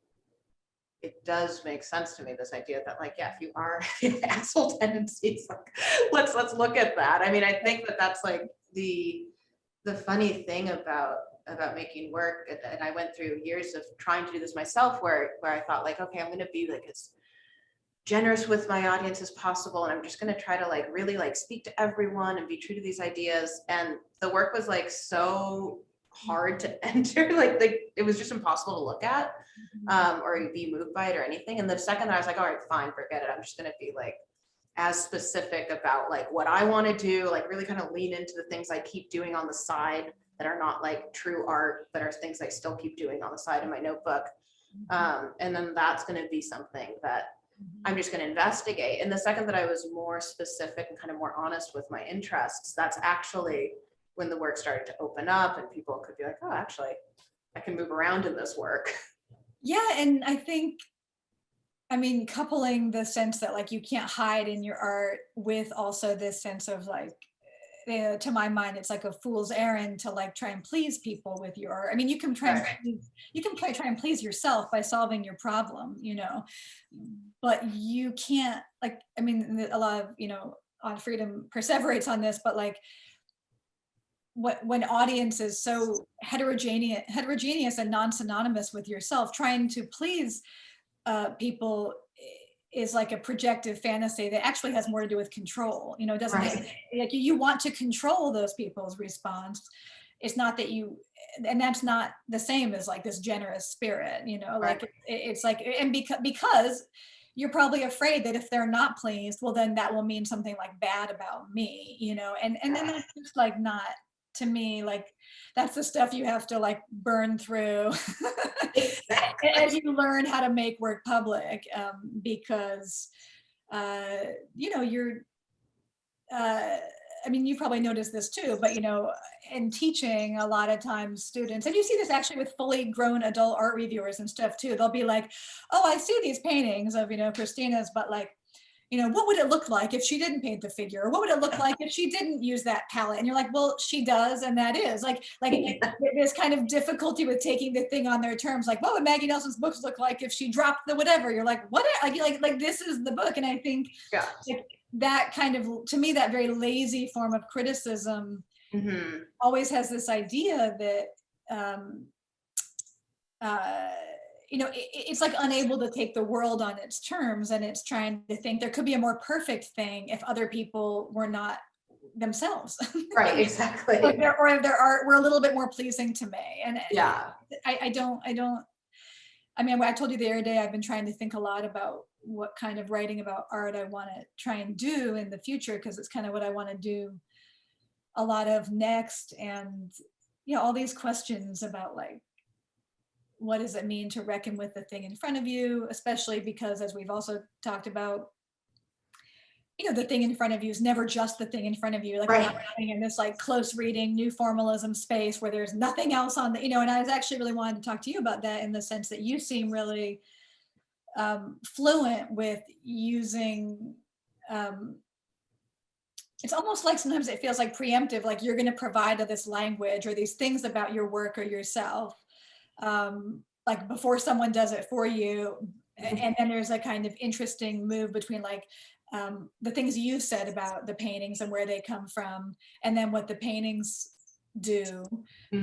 Speaker 2: it does make sense to me, this idea that, like, yeah, if you are asshole tendencies, like, let's look at that. I mean, I think that's like the funny thing about making work, and I went through years of trying to do this myself, where I thought, like, okay, I'm going to be like as generous with my audience as possible, and I'm just going to try to like really like speak to everyone and be true to these ideas. And the work was like so hard to enter, like it was just impossible to look at, or be moved by it or anything. And the second I was like, all right, fine, forget it, I'm just going to be like as specific about like what I want to do, like really kind of lean into the things I keep doing on the side that are not like true art, but are things I still keep doing on the side in my notebook. And then that's going to be something that I'm just going to investigate. And the second that I was more specific and kind of more honest with my interests, that's actually when the work started to open up, and people could be like, oh, actually, I can move around in this work.
Speaker 1: Yeah, and I think, I mean, coupling the sense that like you can't hide in your art with also this sense of like, to my mind, it's like a fool's errand to like try and please people with your art. I mean, you can try and try and please yourself by solving your problem, you know, but you can't, like, I mean, a lot of, you know, On Freedom perseverates on this, but like when audience is so heterogeneous and non-synonymous with yourself, trying to please people is like a projective fantasy that actually has more to do with control. You know, it doesn't like you want to control those people's response. It's not that you, and that's not the same as like this generous spirit, you know, like it's like, and because you're probably afraid that if they're not pleased, well, then that will mean something like bad about me, you know, and then that's just like not, to me, like that's the stuff you have to like burn through as you learn how to make work public, because you know, you're I mean, you probably noticed this too, but you know, in teaching, a lot of times students, and you see this actually with fully grown adult art reviewers and stuff too, they'll be like, oh, I see these paintings of, you know, Christina's, but like, you know, what would it look like if she didn't paint the figure? Or what would it look like if she didn't use that palette? And you're like, well, she does, and that is like there's kind of difficulty with taking the thing on their terms. Like, what would Maggie Nelson's books look like if she dropped the whatever? You're like, what? Like this is the book, and I think like, that kind of, to me, that very lazy form of criticism always has this idea that you know, it's like unable to take the world on its terms, and it's trying to think there could be a more perfect thing if other people were not themselves.
Speaker 2: Right, exactly.
Speaker 1: or if their art were a little bit more pleasing to me. And I don't, I mean, I told you the other day, I've been trying to think a lot about what kind of writing about art I want to try and do in the future, because it's kind of what I want to do a lot of next. And, you know, all these questions about like, what does it mean to reckon with the thing in front of you, especially because, as we've also talked about, you know, the thing in front of you is never just the thing in front of you. Like we're not living in this like close reading, new formalism space where there's nothing else on the, you know, and I was actually really wanting to talk to you about that, in the sense that you seem really fluent with using, it's almost like sometimes it feels like preemptive, like you're going to provide this language or these things about your work or yourself, like before someone does it for you. And then there's a kind of interesting move between like the things you said about the paintings and where they come from, and then what the paintings do. I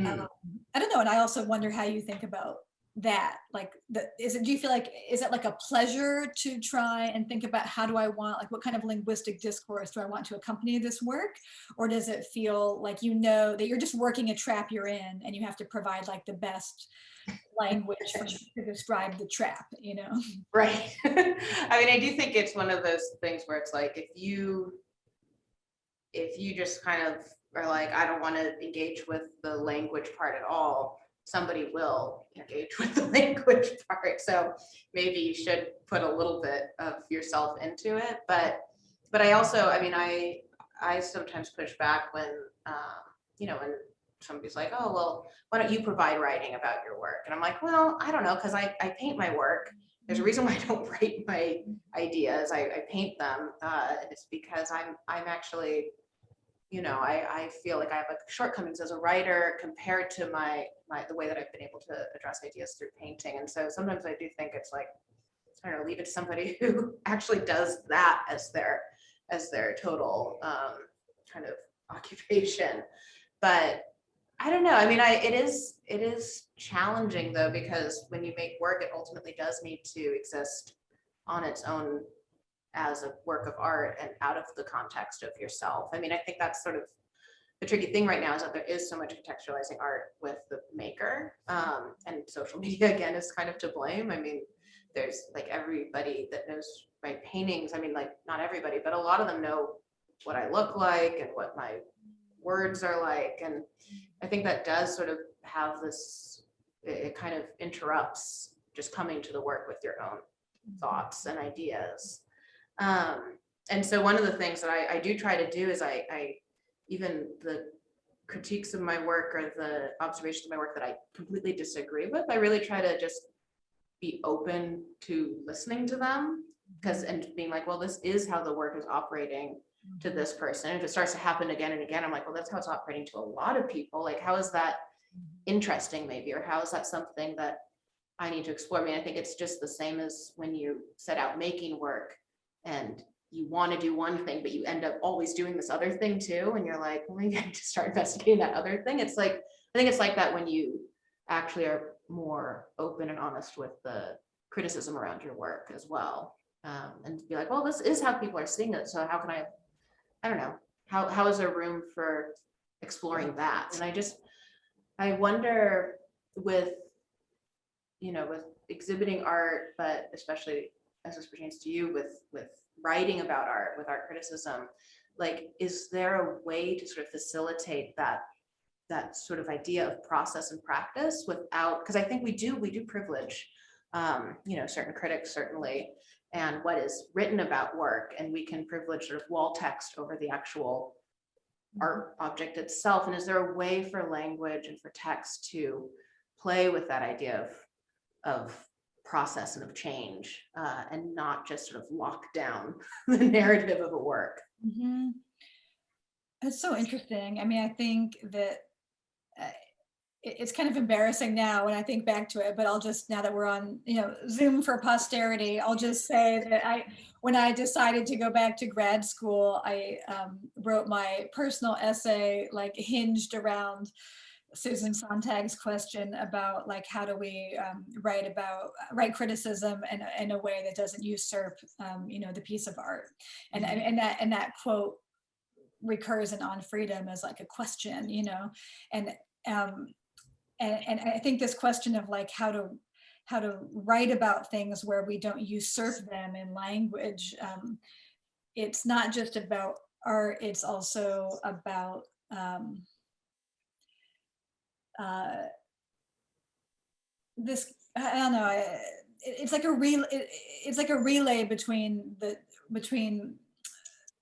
Speaker 1: don't know. And I also wonder how you think about that. Like, do you feel like, is it like a pleasure to try and think about how do I want, like what kind of linguistic discourse do I want to accompany this work? Or does it feel like, you know, that you're just working a trap you're in and you have to provide like the best language to describe the trap, you know?
Speaker 2: Right. I mean, I do think it's one of those things where it's like, if you just kind of are like, I don't want to engage with the language part at all, somebody will engage with the language part. So maybe you should put a little bit of yourself into it. But I also, I mean, I sometimes push back when, you know, when somebody's like, oh, well, why don't you provide writing about your work? And I'm like, well, I don't know, because I paint my work. There's a reason why I don't write my ideas. I paint them. It's because I'm actually, you know, I feel like I have like shortcomings as a writer compared to the way that I've been able to address ideas through painting. And so sometimes I do think it's like, I don't know, leave it to somebody who actually does that as their total kind of occupation. But I don't know. I mean, it is challenging though, because when you make work, it ultimately does need to exist on its own as a work of art and out of the context of yourself. I mean, I think that's sort of the tricky thing right now, is that there is so much contextualizing art with the maker, and social media again is kind of to blame. I mean, there's like everybody that knows my paintings. I mean, like not everybody, but a lot of them know what I look like and what my words are like. And I think that does sort of have this, it kind of interrupts just coming to the work with your own thoughts and ideas. And so one of the things that I do try to do is I even the critiques of my work or the observations of my work that I completely disagree with, I really try to just be open to listening to them, and being like, well, this is how the work is operating to this person. And if it starts to happen again and again, I'm like, well, that's how it's operating to a lot of people. Like, how is that interesting maybe, or how is that something that I need to explore? I mean, I think it's just the same as when you set out making work and you want to do one thing, but you end up always doing this other thing too. And you're like, well, maybe I need to start investigating that other thing. It's like, I think it's like that when you actually are more open and honest with the criticism around your work as well. And be like, well, this is how people are seeing it. So how can I don't know, how is there room for exploring that? And I wonder with, with exhibiting art, but especially as this pertains to you with writing about art, with art criticism, like, is there a way to sort of facilitate that sort of idea of process and practice without, because I think we do privilege, certain critics certainly, and what is written about work, and we can privilege sort of wall text over the actual art object itself. And is there a way for language and for text to play with that idea of process and of change, and not just sort of lock down the narrative of a work?
Speaker 1: Mm-hmm. That's so interesting. I mean, I think that it's kind of embarrassing now when I think back to it, but I'll just, now that we're on, Zoom for posterity, I'll just say that when I decided to go back to grad school, I wrote my personal essay, like, hinged around Susan Sontag's question about, like, how do we write criticism in a way that doesn't usurp, the piece of art, and that quote recurs in On Freedom as, like, a question, and I think this question of, like, how to write about things where we don't usurp them in language, it's not just about art, it's also about this, I don't know, it's like a relay between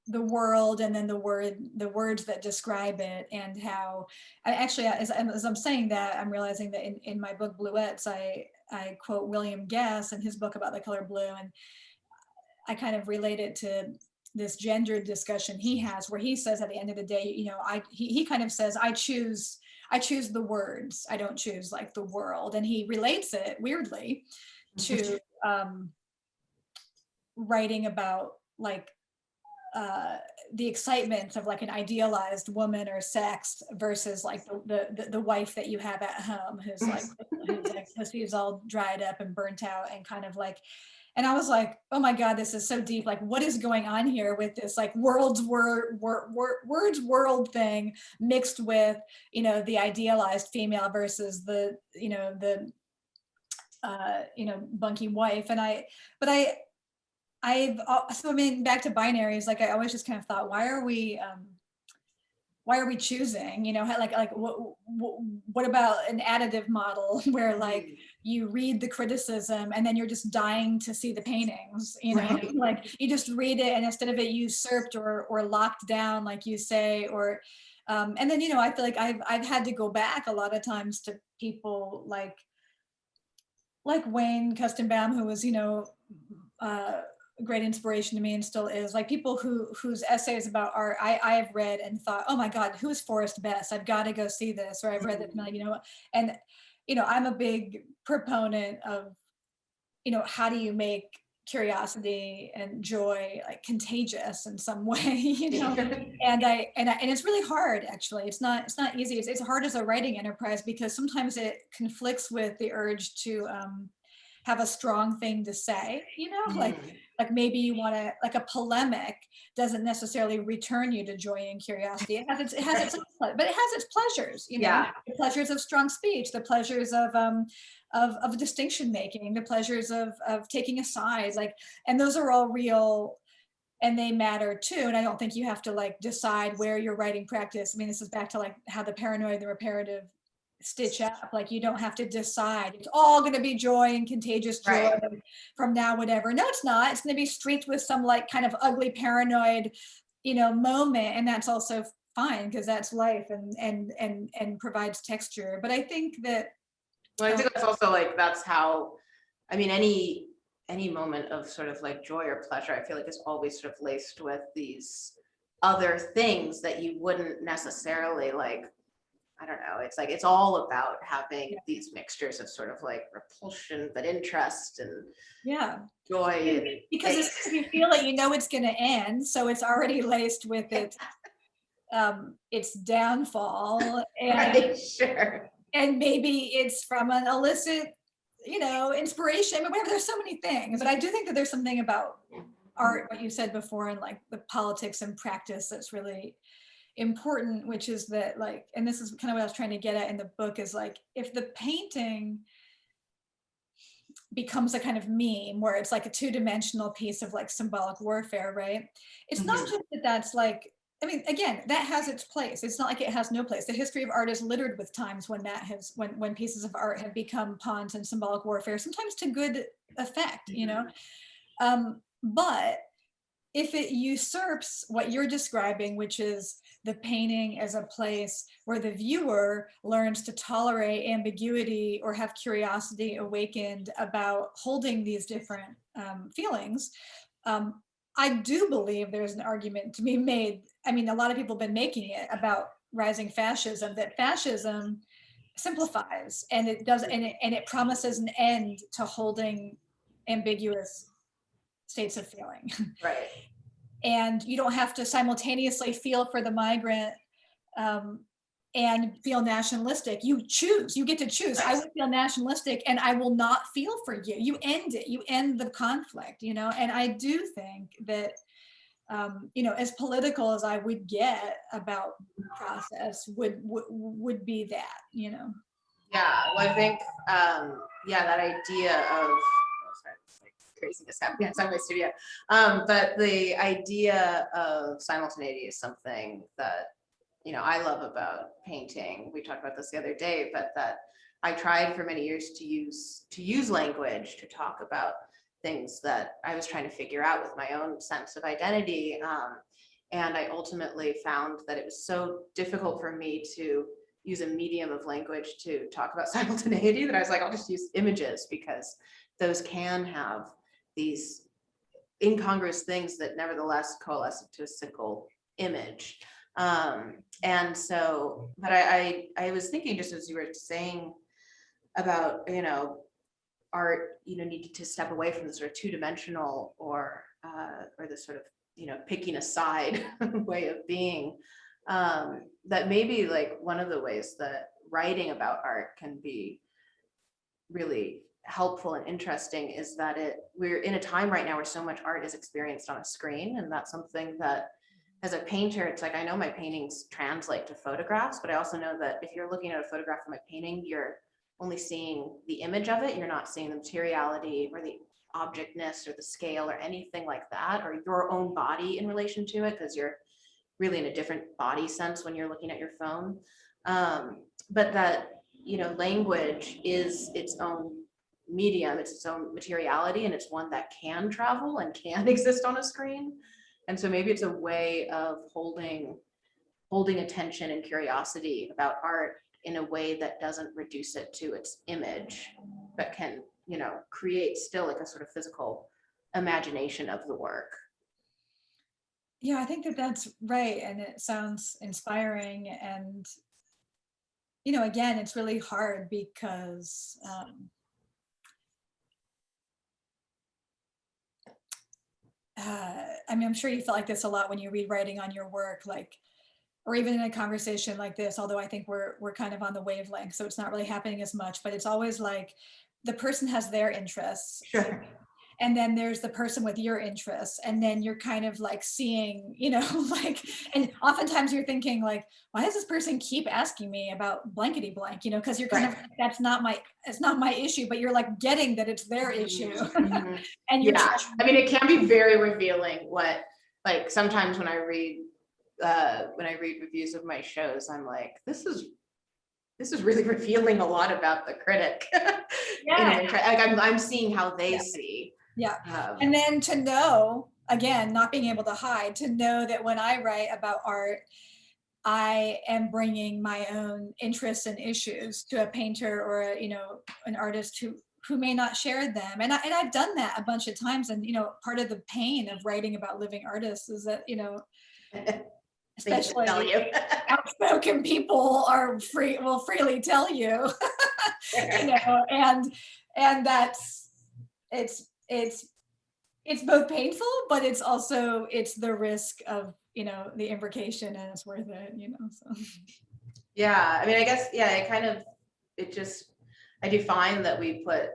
Speaker 1: the world and then the words that describe it, and how as I'm saying that, I'm realizing that in my book Bluets, I quote William Gass and his book about the color blue, and I kind of relate it to this gendered discussion he has, where he says at the end of the day, he kind of says, I choose the words, I don't choose, like, the world, and he relates it weirdly to writing about, like, the excitement of, like, an idealized woman or sex versus, like, the wife that you have at home who's like she's all dried up and burnt out and kind of like, and I was like, oh my God, this is so deep. Like, what is going on here with this, like, words world thing mixed with, the idealized female versus the bunky wife. And so I mean, back to binaries, like, I always just kind of thought, why are we choosing, what about an additive model where, like, you read the criticism and then you're just dying to see the paintings,
Speaker 2: Right.
Speaker 1: like, you just read it, and instead of it usurped or locked down, like you say, or and then, I feel like I've had to go back a lot of times to people like Wayne Custenbaum, who was, a great inspiration to me and still is, like, people whose essays about art I have read and thought, oh my God, who is Forrest Best? I've got to go see this, or I've read this, and I'm a big proponent of, how do you make curiosity and joy, like, contagious in some way, and it's really hard, actually. It's not easy. It's hard as a writing enterprise, because sometimes it conflicts with the urge to have a strong thing to say, like maybe you want to, like, a polemic doesn't necessarily return you to joy and curiosity. It has its but it has its pleasures,
Speaker 2: Yeah.
Speaker 1: the pleasures of strong speech, the pleasures of distinction making, the pleasures of taking a side, like, and those are all real, and they matter too. And I don't think you have to, like, decide where your writing practice, I mean, this is back to, like, how the paranoid, the reparative stitch up, like, you don't have to decide it's all going to be joy and contagious joy
Speaker 2: Right.
Speaker 1: from now, whatever. No, it's not. It's going to be streaked with some, like, kind of ugly paranoid, moment, and that's also fine, because that's life, and provides texture. But I think that,
Speaker 2: Well, I think that's also, like, that's how, I mean, any moment of sort of, like, joy or pleasure, I feel like, is always sort of laced with these other things that you wouldn't necessarily, like, I don't know, it's like, it's all about having these mixtures of sort of like repulsion, but interest and
Speaker 1: Yeah.
Speaker 2: joy. And
Speaker 1: Because as soon as you feel it, you know it's going to end. So it's already laced with its downfall, and
Speaker 2: right, sure.
Speaker 1: and maybe it's from an illicit, inspiration, but whatever. There's so many things, but I do think that there's something about art, what you said before, and like the politics and practice that's really important, which is that, like, and this is kind of what I was trying to get at in the book, is like, if the painting becomes a kind of meme where it's like a two-dimensional piece of like symbolic warfare, right? It's not just that that's like, I mean, again, that has its place. It's not like it has no place. The history of art is littered with times when that has, when pieces of art have become pawns in symbolic warfare, sometimes to good effect, but if it usurps what you're describing, which is the painting as a place where the viewer learns to tolerate ambiguity or have curiosity awakened about holding these different feelings, I do believe there's an argument to be made. I mean, a lot of people have been making it about rising fascism, that fascism simplifies, and it does, and it promises an end to holding ambiguous states of feeling.
Speaker 2: Right.
Speaker 1: And you don't have to simultaneously feel for the migrant and feel nationalistic. You choose, you get to choose. I will feel nationalistic and I will not feel for you. You end it, you end the conflict, and I do think that, as political as I would get about process would be that,
Speaker 2: Yeah, well, I think, that idea of, craziness happening outside my studio. But the idea of simultaneity is something that, I love about painting. We talked about this the other day, but that I tried for many years to use language to talk about things that I was trying to figure out with my own sense of identity. And I ultimately found that it was so difficult for me to use a medium of language to talk about simultaneity that I was like, I'll just use images, because those can have these incongruous things that nevertheless coalesce into a single image. And so, but I was thinking, just as you were saying about, art, needed to step away from the sort of two-dimensional or the sort of, picking a side way of being, that maybe like one of the ways that writing about art can be really helpful and interesting is that we're in a time right now where so much art is experienced on a screen, and that's something that, as a painter, it's like, I know my paintings translate to photographs, but I also know that if you're looking at a photograph of my painting, you're only seeing the image of it. You're not seeing the materiality or the objectness or the scale or anything like that, or your own body in relation to it, because you're really in a different body sense when you're looking at your phone. But that, language is its own medium, it's its own materiality, and it's one that can travel and can exist on a screen. And so maybe it's a way of holding attention and curiosity about art in a way that doesn't reduce it to its image, but can, create still like a sort of physical imagination of the work.
Speaker 1: Yeah, I think that that's right. And it sounds inspiring. And, again, it's really hard because I mean, I'm sure you felt like this a lot when you read writing on your work, like, or even in a conversation like this, although I think we're kind of on the wavelength, so it's not really happening as much, but it's always like the person has their interests.
Speaker 2: Sure.
Speaker 1: And then there's the person with your interests, and then you're kind of like seeing, like, and oftentimes you're thinking like, why does this person keep asking me about blankety blank, because you're kind of like, it's not my issue, but you're like getting that it's their issue. And you're
Speaker 2: I mean, it can be very revealing what, like, sometimes when I read reviews of my shows, I'm like, this is really revealing a lot about the critic.
Speaker 1: Yeah.
Speaker 2: Like I'm seeing how they see.
Speaker 1: Yeah. And then to know, again, not being able to hide, to know that when I write about art, I am bringing my own interests and issues to a painter or an artist who may not share them. And I've done that a bunch of times. And, part of the pain of writing about living artists is that, especially
Speaker 2: tell you.
Speaker 1: outspoken people will freely tell you, you know, and that's, it's both painful, but it's also, it's the risk of, you know, the imbrication, and it's worth it, you know, so.
Speaker 2: Yeah, I mean, I guess, yeah, I do find that we put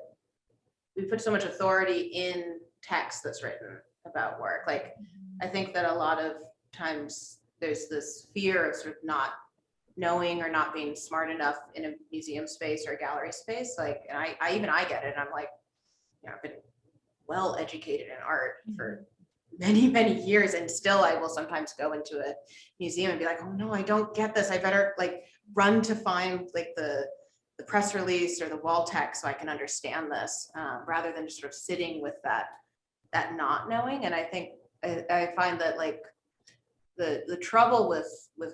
Speaker 2: so much authority in text that's written about work. Like, I think that a lot of times there's this fear of sort of not knowing or not being smart enough in a museum space or a gallery space. Like, and I get it. I'm like, you know, I've been well educated in art for many, many years, and still I will sometimes go into a museum and be like, oh no, I don't get this. I better like run to find like the press release or the wall text so I can understand this, rather than just sort of sitting with that not knowing. And I think I find that like the trouble with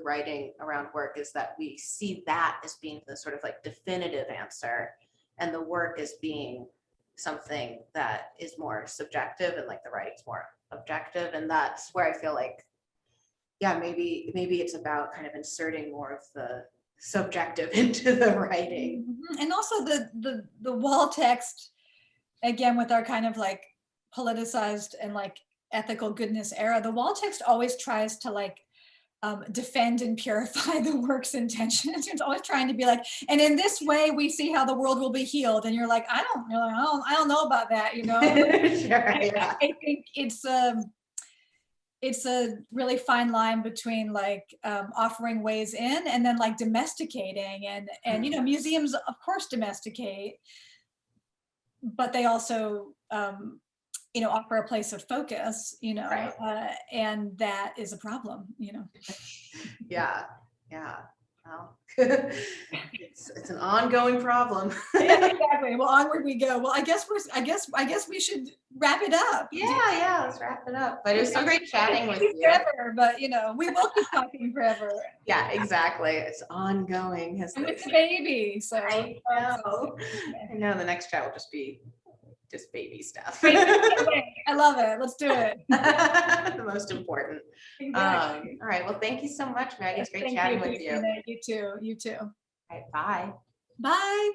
Speaker 2: writing around work is that we see that as being the sort of like definitive answer, and the work as being something that is more subjective, and like the writing's more objective. And that's where I feel like, yeah, maybe it's about kind of inserting more of the subjective into the writing.
Speaker 1: And also the wall text, again, with our kind of like politicized and like ethical goodness era, the wall text always tries to like defend and purify the work's intentions. It's always trying to be like, and in this way we see how the world will be healed, and you're like, I don't know about that, you know.
Speaker 2: Sure, yeah.
Speaker 1: I think it's a really fine line between like offering ways in and then like domesticating, and you know, museums of course domesticate, but they also you know, offer a place of focus, you know,
Speaker 2: Right.
Speaker 1: and that is a problem, you know.
Speaker 2: Yeah. Well, it's an ongoing problem.
Speaker 1: Exactly. Well, onward we go. Well, I guess we should wrap it up.
Speaker 2: Yeah, let's wrap it up. But it was so great chatting with you.
Speaker 1: Forever, but you know, we will keep talking forever.
Speaker 2: Yeah, exactly. It's ongoing.
Speaker 1: And with the baby, so
Speaker 2: I know the next chat will just be baby stuff.
Speaker 1: I love it. Let's do it.
Speaker 2: The most important.
Speaker 1: Exactly.
Speaker 2: All right. Well, thank you so much, Maggie. It's great chatting with you.
Speaker 1: You too.
Speaker 2: All right, bye.
Speaker 1: Bye.